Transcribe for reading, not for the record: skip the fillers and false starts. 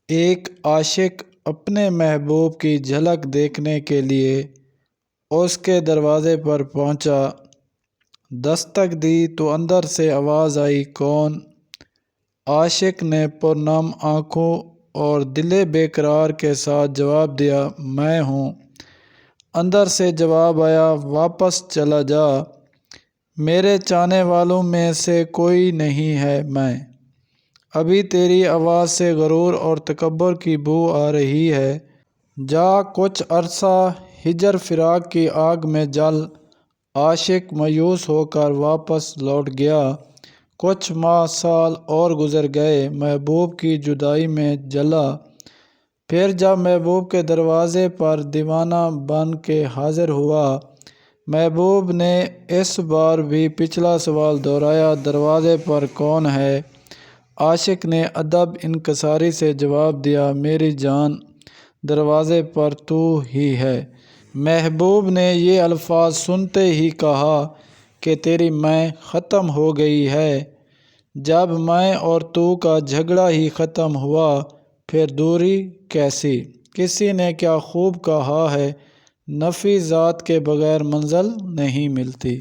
ایک عاشق اپنے محبوب کی جھلک دیکھنے کے لیے اس کے دروازے پر پہنچا۔ دستک دی تو اندر سے آواز آئی، کون؟ عاشق نے پرنم آنکھوں اور دل بے قرار کے ساتھ جواب دیا، میں ہوں۔ اندر سے جواب آیا، واپس چلا جا، میرے چاہنے والوں میں سے کوئی نہیں ہے میں۔ ابھی تیری آواز سے غرور اور تکبر کی بو آ رہی ہے۔ جا، کچھ عرصہ ہجر فراق کی آگ میں جل۔ عاشق مایوس ہو کر واپس لوٹ گیا۔ کچھ ماہ سال اور گزر گئے، محبوب کی جدائی میں جلا۔ پھر جب محبوب کے دروازے پر دیوانہ بن کے حاضر ہوا، محبوب نے اس بار بھی پچھلا سوال دہرایا، دروازے پر کون ہے؟ عاشق نے ادب انکساری سے جواب دیا، میری جان، دروازے پر تو ہی ہے۔ محبوب نے یہ الفاظ سنتے ہی کہا کہ تیری میں ختم ہو گئی ہے۔ جب میں اور تو کا جھگڑا ہی ختم ہوا، پھر دوری کیسی؟ کسی نے کیا خوب کہا ہے، نفی ذات کے بغیر منزل نہیں ملتی۔